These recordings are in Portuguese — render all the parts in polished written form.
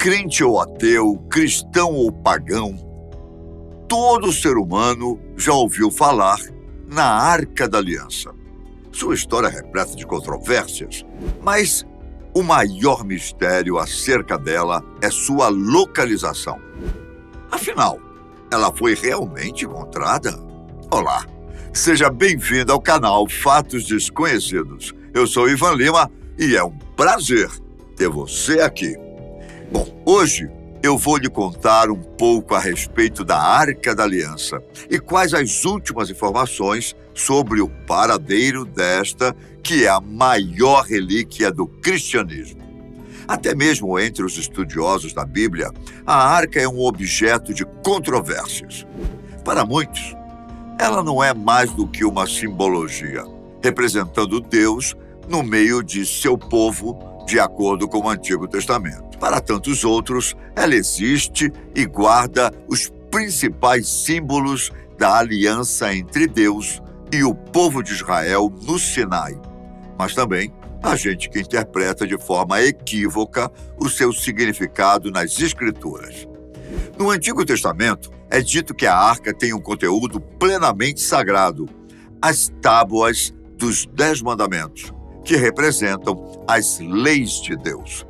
Crente ou ateu, cristão ou pagão, todo ser humano já ouviu falar na Arca da Aliança. Sua história é repleta de controvérsias, mas o maior mistério acerca dela é sua localização. Afinal, ela foi realmente encontrada? Olá, seja bem-vindo ao canal Fatos Desconhecidos. Eu sou Ivan Lima e é um prazer ter você aqui. Bom, hoje eu vou lhe contar um pouco a respeito da Arca da Aliança e quais as últimas informações sobre o paradeiro desta, que é a maior relíquia do cristianismo. Até mesmo entre os estudiosos da Bíblia, a arca é um objeto de controvérsias. Para muitos, ela não é mais do que uma simbologia, representando Deus no meio de seu povo, de acordo com o Antigo Testamento. Para tantos outros, ela existe e guarda os principais símbolos da aliança entre Deus e o povo de Israel no Sinai. Mas também há gente que interpreta de forma equívoca o seu significado nas Escrituras. No Antigo Testamento, é dito que a arca tem um conteúdo plenamente sagrado, as tábuas dos 10 mandamentos, que representam as leis de Deus.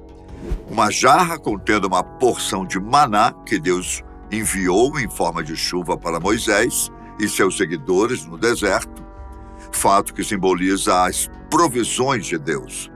Uma jarra contendo uma porção de maná que Deus enviou em forma de chuva para Moisés e seus seguidores no deserto, fato que simboliza as provisões de Deus.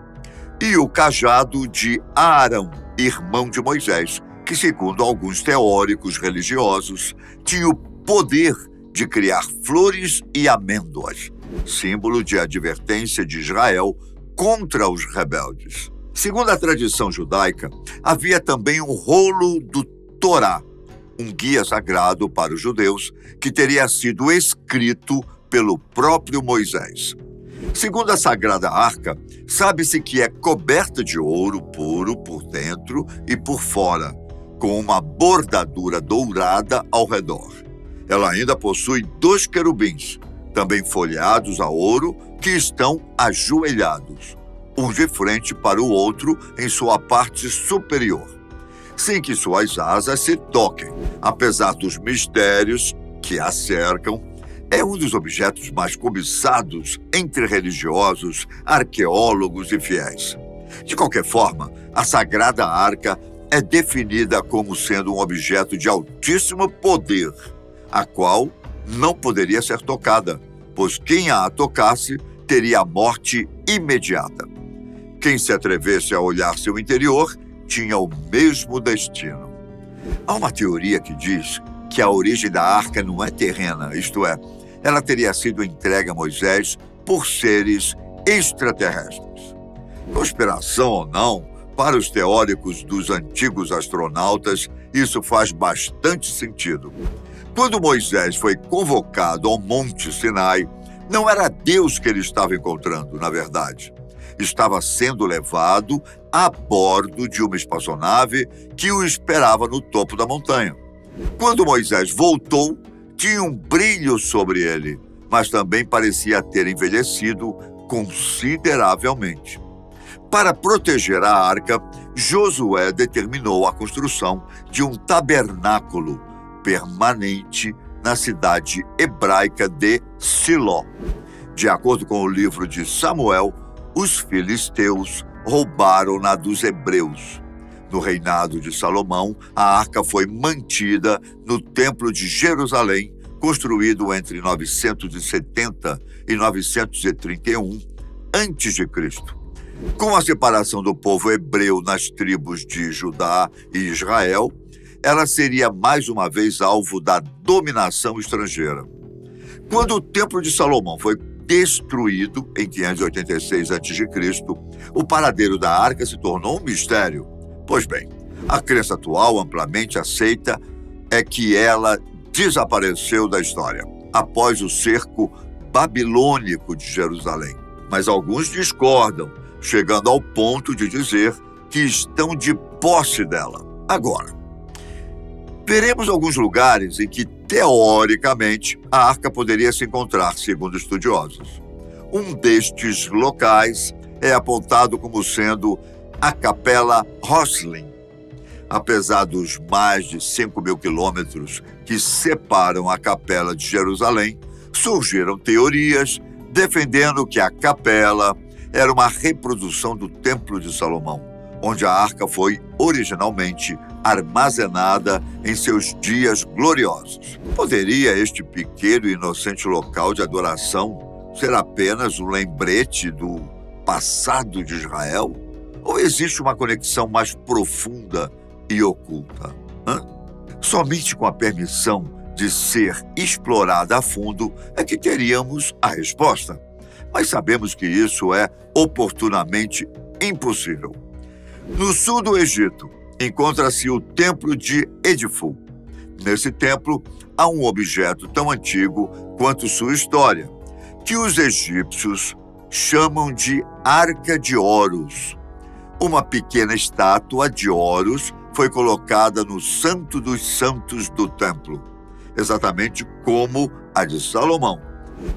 E o cajado de Arão, irmão de Moisés, que, segundo alguns teóricos religiosos, tinha o poder de criar flores e amêndoas, símbolo de advertência de Israel contra os rebeldes. Segundo a tradição judaica, havia também um rolo do Torá, um guia sagrado para os judeus que teria sido escrito pelo próprio Moisés. Segundo a Sagrada Arca, sabe-se que é coberta de ouro puro por dentro e por fora, com uma bordadura dourada ao redor. Ela ainda possui 2 querubins, também folheados a ouro, que estão ajoelhados, um de frente para o outro em sua parte superior, sem que suas asas se toquem. Apesar dos mistérios que a cercam, é um dos objetos mais cobiçados entre religiosos, arqueólogos e fiéis. De qualquer forma, a Sagrada Arca é definida como sendo um objeto de altíssimo poder, a qual não poderia ser tocada, pois quem a tocasse teria a morte imediata. Quem se atrevesse a olhar seu interior tinha o mesmo destino. Há uma teoria que diz que a origem da arca não é terrena, isto é, ela teria sido entregue a Moisés por seres extraterrestres. Conspiração ou não, para os teóricos dos antigos astronautas, isso faz bastante sentido. Quando Moisés foi convocado ao Monte Sinai, não era Deus que ele estava encontrando, na verdade. Estava sendo levado a bordo de uma espaçonave que o esperava no topo da montanha. Quando Moisés voltou, tinha um brilho sobre ele, mas também parecia ter envelhecido consideravelmente. Para proteger a arca, Josué determinou a construção de um tabernáculo permanente na cidade hebraica de Siló. De acordo com o livro de Samuel, os filisteus roubaram-na dos hebreus. No reinado de Salomão, a arca foi mantida no Templo de Jerusalém, construído entre 970 e 931 a.C. Com a separação do povo hebreu nas tribos de Judá e Israel, ela seria mais uma vez alvo da dominação estrangeira. Quando o Templo de Salomão foi destruído em 586 a.C., o paradeiro da arca se tornou um mistério. Pois bem, a crença atual amplamente aceita é que ela desapareceu da história após o cerco babilônico de Jerusalém. Mas alguns discordam, chegando ao ponto de dizer que estão de posse dela. Agora, veremos alguns lugares em que, teoricamente, a arca poderia se encontrar, segundo estudiosos. Um destes locais é apontado como sendo a Capela Roslin. Apesar dos mais de 5.000 quilômetros que separam a Capela de Jerusalém, surgiram teorias defendendo que a capela era uma reprodução do Templo de Salomão, onde a arca foi originalmente armazenada em seus dias gloriosos. Poderia este pequeno e inocente local de adoração ser apenas um lembrete do passado de Israel? Ou existe uma conexão mais profunda e oculta? Somente com a permissão de ser explorada a fundo é que teríamos a resposta. Mas sabemos que isso é oportunamente impossível. No sul do Egito, encontra-se o Templo de Edifu. Nesse templo, há um objeto tão antigo quanto sua história, que os egípcios chamam de Arca de Horus. Uma pequena estátua de Horus foi colocada no Santo dos Santos do templo, exatamente como a de Salomão,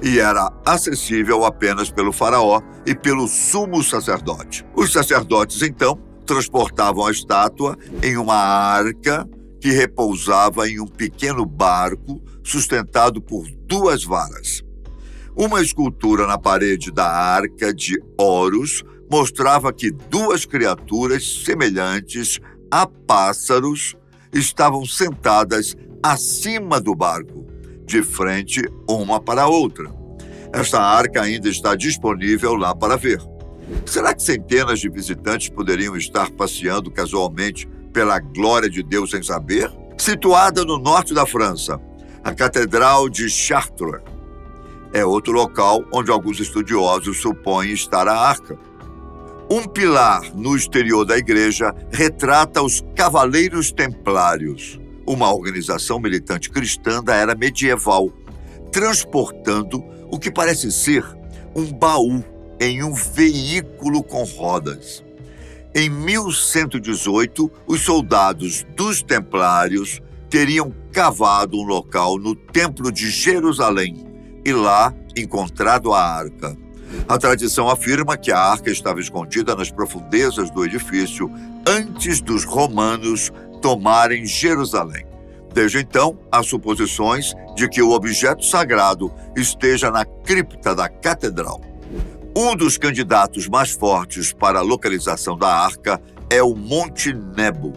e era acessível apenas pelo faraó e pelo sumo sacerdote. Os sacerdotes, então, transportavam a estátua em uma arca que repousava em um pequeno barco sustentado por 2 varas. Uma escultura na parede da Arca de Horus mostrava que 2 criaturas semelhantes a pássaros estavam sentadas acima do barco, de frente uma para a outra. Esta arca ainda está disponível lá para ver. Será que centenas de visitantes poderiam estar passeando casualmente pela glória de Deus sem saber? Situada no norte da França, a Catedral de Chartres é outro local onde alguns estudiosos supõem estar a arca. Um pilar no exterior da igreja retrata os Cavaleiros Templários, uma organização militante cristã da era medieval, transportando o que parece ser um baú em um veículo com rodas. Em 1118, os soldados dos Templários teriam cavado um local no Templo de Jerusalém e lá encontrado a arca. A tradição afirma que a arca estava escondida nas profundezas do edifício antes dos romanos tomarem Jerusalém. Desde então, há suposições de que o objeto sagrado esteja na cripta da catedral. Um dos candidatos mais fortes para a localização da arca é o Monte Nebo,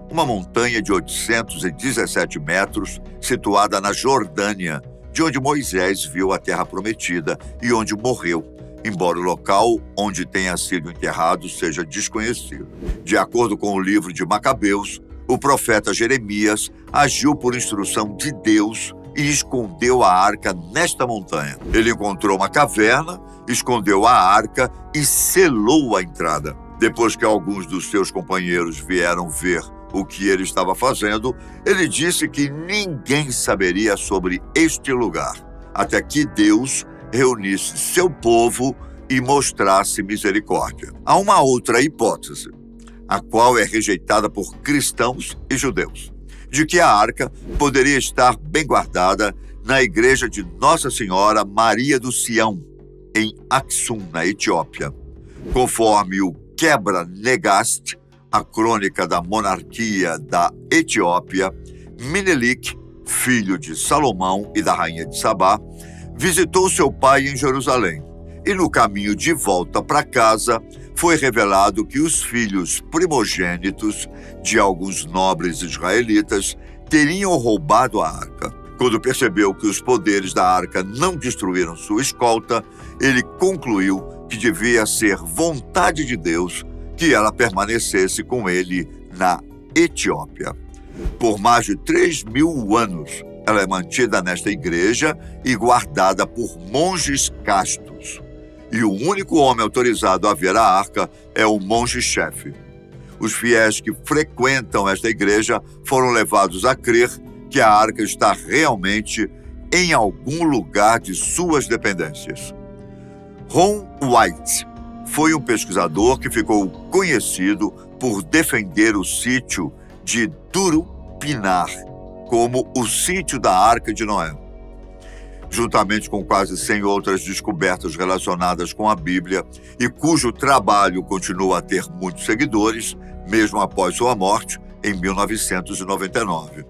uma montanha de 817 metros situada na Jordânia, de onde Moisés viu a Terra Prometida e onde morreu, embora o local onde tenha sido enterrado seja desconhecido. De acordo com o livro de Macabeus, o profeta Jeremias agiu por instrução de Deus e escondeu a arca nesta montanha. Ele encontrou uma caverna, escondeu a arca e selou a entrada. Depois que alguns dos seus companheiros vieram ver o que ele estava fazendo, ele disse que ninguém saberia sobre este lugar, até que Deus reunisse seu povo e mostrasse misericórdia. Há uma outra hipótese, a qual é rejeitada por cristãos e judeus, de que a arca poderia estar bem guardada na igreja de Nossa Senhora Maria do Sião, em Aksum, na Etiópia. Conforme o Quebra-Negast, a crônica da monarquia da Etiópia, Menelik, filho de Salomão e da rainha de Sabá, visitou seu pai em Jerusalém e, no caminho de volta para casa, foi revelado que os filhos primogênitos de alguns nobres israelitas teriam roubado a arca. Quando percebeu que os poderes da arca não destruíram sua escolta, ele concluiu que devia ser vontade de Deus que ela permanecesse com ele na Etiópia. Por mais de 3.000 anos, ela é mantida nesta igreja e guardada por monges castos. E o único homem autorizado a ver a arca é o monge-chefe. Os fiéis que frequentam esta igreja foram levados a crer que a arca está realmente em algum lugar de suas dependências. Ron White foi um pesquisador que ficou conhecido por defender o sítio de Durupinar como o sítio da Arca de Noé. Juntamente com quase 100 outras descobertas relacionadas com a Bíblia e cujo trabalho continua a ter muitos seguidores, mesmo após sua morte, em 1999.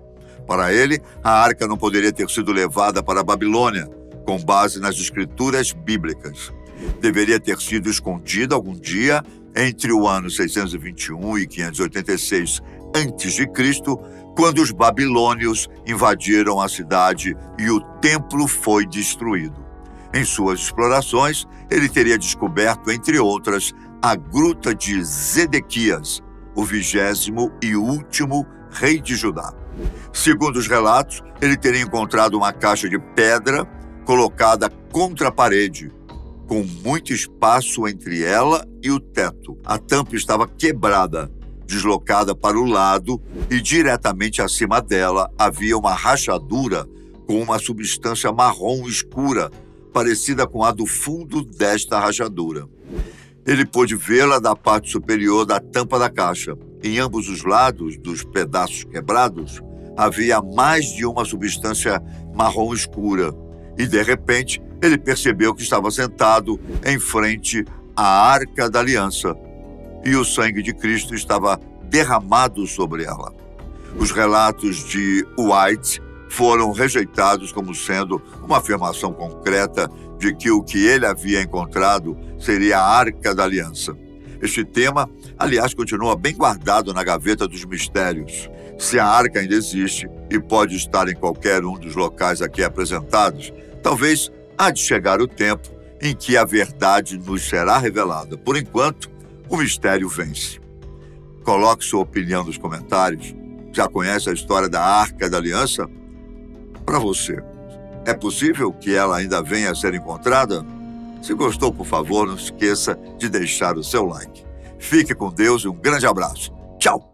Para ele, a arca não poderia ter sido levada para a Babilônia, com base nas escrituras bíblicas. Deveria ter sido escondida algum dia entre o ano 621 e 586 a.C., quando os babilônios invadiram a cidade e o templo foi destruído. Em suas explorações, ele teria descoberto, entre outras, a Gruta de Zedequias, o 20º e último rei de Judá. Segundo os relatos, ele teria encontrado uma caixa de pedra colocada contra a parede, com muito espaço entre ela e o teto. A tampa estava quebrada, deslocada para o lado, e diretamente acima dela havia uma rachadura com uma substância marrom escura, parecida com a do fundo desta rachadura. Ele pôde vê-la da parte superior da tampa da caixa. Em ambos os lados dos pedaços quebrados, havia mais de uma substância marrom escura. E, de repente, ele percebeu que estava sentado em frente à Arca da Aliança e o sangue de Cristo estava derramado sobre ela. Os relatos de White foram rejeitados como sendo uma afirmação concreta de que o que ele havia encontrado seria a Arca da Aliança. Este tema, aliás, continua bem guardado na gaveta dos mistérios. Se a arca ainda existe e pode estar em qualquer um dos locais aqui apresentados, talvez há de chegar o tempo em que a verdade nos será revelada. Por enquanto, o mistério vence. Coloque sua opinião nos comentários. Já conhece a história da Arca da Aliança? Para você, é possível que ela ainda venha a ser encontrada? Se gostou, por favor, não esqueça de deixar o seu like. Fique com Deus e um grande abraço. Tchau!